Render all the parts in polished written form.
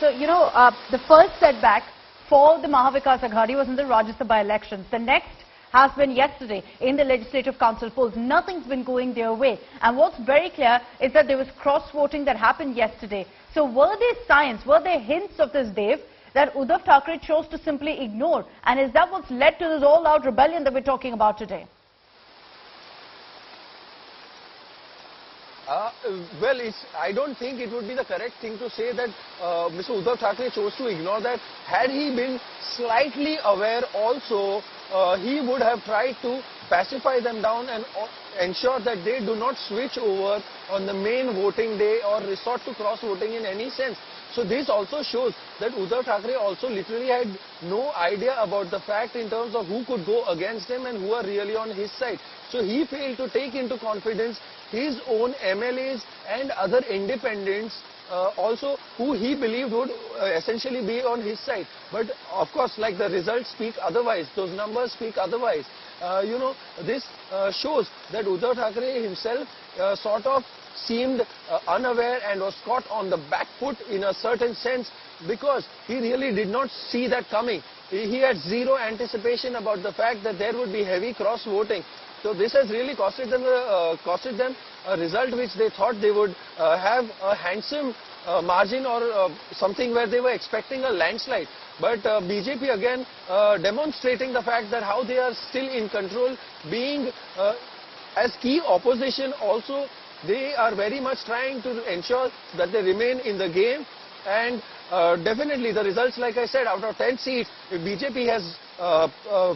So, the first setback for the Mahavikas Aghadi was in the Rajya Sabha elections. The next has been yesterday in the Legislative Council polls. Nothing's been going their way. And what's very clear is that there was cross-voting that happened yesterday. So were there signs, were there hints of this, Dev, that Uddhav Thackeray chose to simply ignore? And is that what's led to this all-out rebellion that we're talking about today? Well, I don't think it would be the correct thing to say that Mr. Uddhav Thackeray chose to ignore that. Had he been slightly aware also, he would have tried to pacify them down and ensure that they do not switch over on the main voting day or resort to cross-voting in any sense. So this also shows that Uddhav Thackeray also literally had no idea about the fact in terms of who could go against him and who are really on his side. So he failed to take into confidence his own MLAs and other independents also who he believed would essentially be on his side. But of course, like the results speak otherwise, those numbers speak otherwise. This shows that Uddhav Thackeray himself sort of seemed unaware and was caught on the back foot in a certain sense, because he really did not see that coming. He had zero anticipation about the fact that there would be heavy cross-voting. So this has really costed them a result which they thought they would have a handsome margin or something where they were expecting a landslide. But BJP again demonstrating the fact that how they are still in control, being as key opposition also, they are very much trying to ensure that they remain in the game. And definitely the results, like I said, out of 10 seats, if BJP has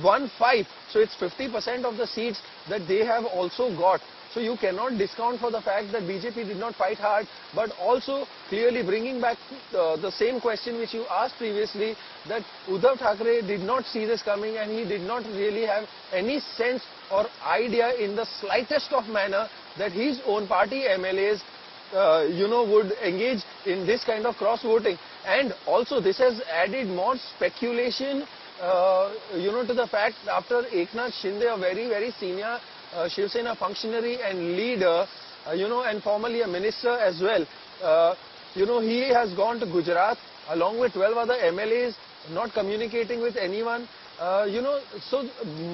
won 5, so it's 50% of the seats that they have also got. So you cannot discount for the fact that BJP did not fight hard, but also clearly bringing back the same question which you asked previously, that Uddhav Thackeray did not see this coming and he did not really have any sense or idea in the slightest of manner that his own party MLAs would engage in this kind of cross-voting. And also this has added more speculation, to the fact after Eknath Shinde, a very, very senior Shiv Sena functionary and leader, and formerly a minister as well, he has gone to Gujarat along with 12 other MLAs, not communicating with anyone. So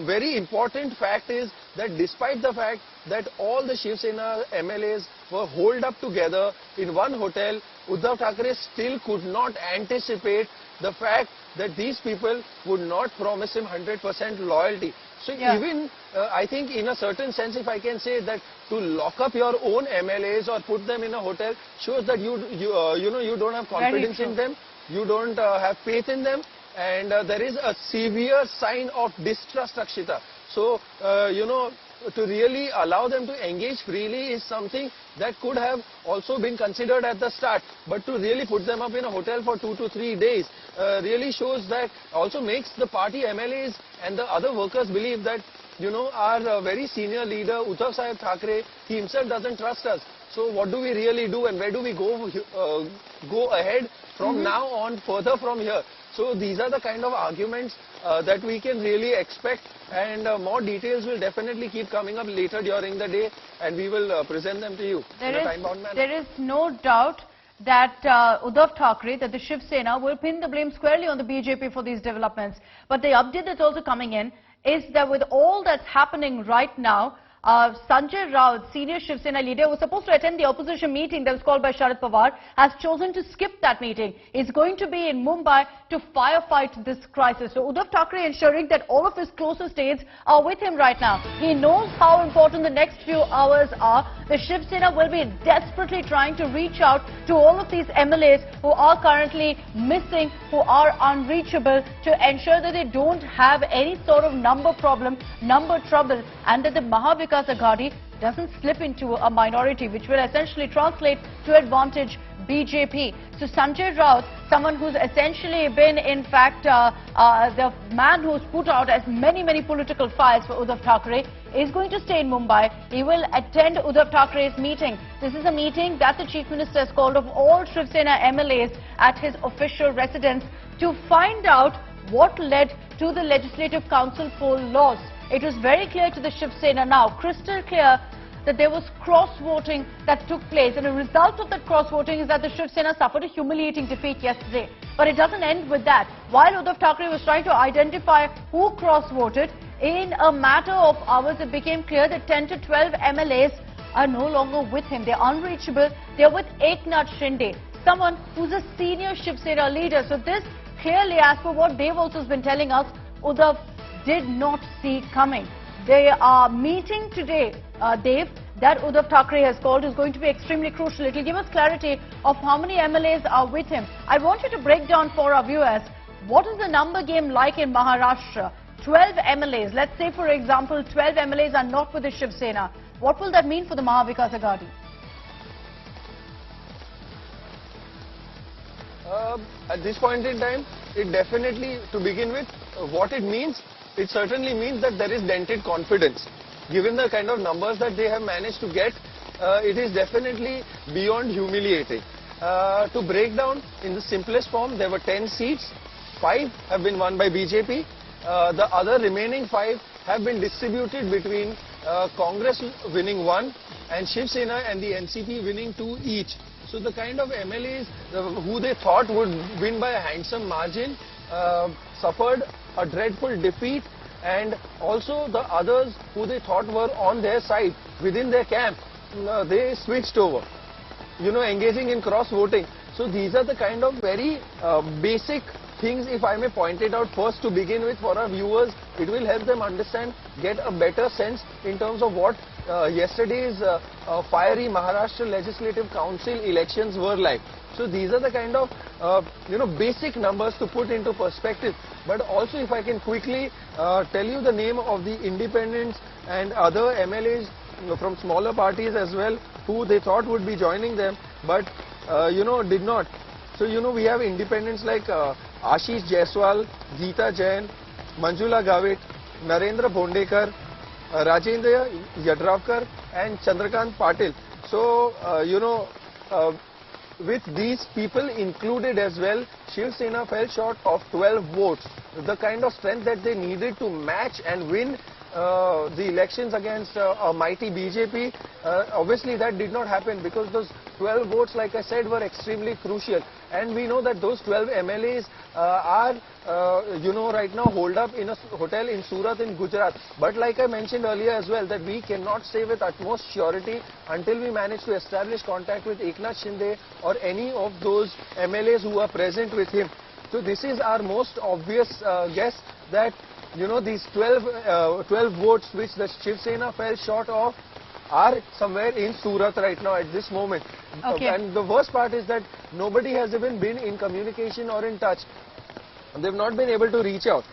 very important fact is that despite the fact that all the Shiv Sena MLAs were holed up together in one hotel, Uddhav Thackeray still could not anticipate the fact that these people would not promise him 100% loyalty. So even, I think in a certain sense, if I can say that to lock up your own MLAs or put them in a hotel shows that you don't have confidence in them, you don't have faith in them, and there is a severe sign of distrust, Akshita. So, to really allow them to engage freely is something that could have also been considered at the start. But to really put them up in a hotel for 2 to 3 days really shows that, also makes the party MLAs and the other workers believe that, our very senior leader, Uddhav Sahib Thackeray, he himself doesn't trust us. So what do we really do and where do we go ahead from now on further from here? So these are the kind of arguments that we can really expect, and more details will definitely keep coming up later during the day, and we will present them to you in a time-bound manner. There is no doubt that Uddhav Thackeray, that the Shiv Sena will pin the blame squarely on the BJP for these developments. But the update that's also coming in is that with all that's happening right now, Sanjay Raut, senior Shiv Sena leader, was supposed to attend the opposition meeting that was called by Sharad Pawar, has chosen to skip that meeting. He's going to be in Mumbai to firefight this crisis. So Uddhav Thackeray ensuring that all of his closest aides are with him right now. He knows how important the next few hours are. The Shiv Sena will be desperately trying to reach out to all of these MLAs who are currently missing, who are unreachable, to ensure that they don't have any sort of number trouble, and that the Mahavikas Aghadi doesn't slip into a minority, which will essentially translate to advantage BJP. So Sanjay Raut, someone who's essentially been, in fact, the man who's put out as many political fires for Uddhav Thackeray, is going to stay in Mumbai. He will attend Uddhav Thackeray's meeting. This is a meeting that the Chief Minister has called of all Shiv Sena MLAs at his official residence to find out what led to the Legislative Council poll loss. It was very clear to the Shiv Sena now, crystal clear, that there was cross-voting that took place, and the result of that cross-voting is that the Shiv Sena suffered a humiliating defeat yesterday. But it doesn't end with that. While Uddhav Thackeray was trying to identify who cross-voted, in a matter of hours it became clear that 10 to 12 MLAs are no longer with him. They're unreachable. They're with Eknath Shinde, someone who's a senior Shiv Sena leader. So this clearly, as per what they've also been telling us, Uddhav did not see coming. They are meeting today, Dev, that Uddhav Thackeray has called is going to be extremely crucial. It will give us clarity of how many MLAs are with him. I want you to break down for our viewers, what is the number game like in Maharashtra? 12 MLAs, let's say for example 12 MLAs are not with the Shiv Sena. What will that mean for the Maha Vikas Aghadi? At this point in time, it definitely, to begin with, what it means, it certainly means that there is dented confidence. Given the kind of numbers that they have managed to get, it is definitely beyond humiliating. To break down in the simplest form, there were 10 seats, 5 have been won by BJP. The other remaining 5 have been distributed between Congress winning 1 and Shiv Sena and the NCP winning 2 each. So the kind of MLAs who they thought would win by a handsome margin suffered a dreadful defeat, and also the others who they thought were on their side within their camp, they switched over, engaging in cross voting. So these are the kind of very basic things, if I may point it out first to begin with for our viewers. It will help them understand, get a better sense in terms of what yesterday's fiery Maharashtra Legislative Council elections were like. So these are the kind of basic numbers to put into perspective. But also, if I can quickly tell you the name of the independents and other MLAs from smaller parties as well, who they thought would be joining them, but did not. So we have independents like Ashish Jaiswal, Geeta Jain, Manjula Gavit, Narendra Bondekar, Rajendra Yadravkar and Chandrakant Patil. So with these people included as well, Shiv Sena fell short of 12 votes. The kind of strength that they needed to match and win the elections against a mighty BJP, obviously that did not happen, because those 12 votes, like I said, were extremely crucial. And we know that those 12 MLAs are, right now holed up in a hotel in Surat in Gujarat. But like I mentioned earlier as well, that we cannot say with utmost surety until we manage to establish contact with Eknath Shinde or any of those MLAs who are present with him. So this is our most obvious guess, that these 12 votes which the Shiv Sena fell short of are somewhere in Surat right now at this moment. Okay. And the worst part is that nobody has even been in communication or in touch. They've not been able to reach out.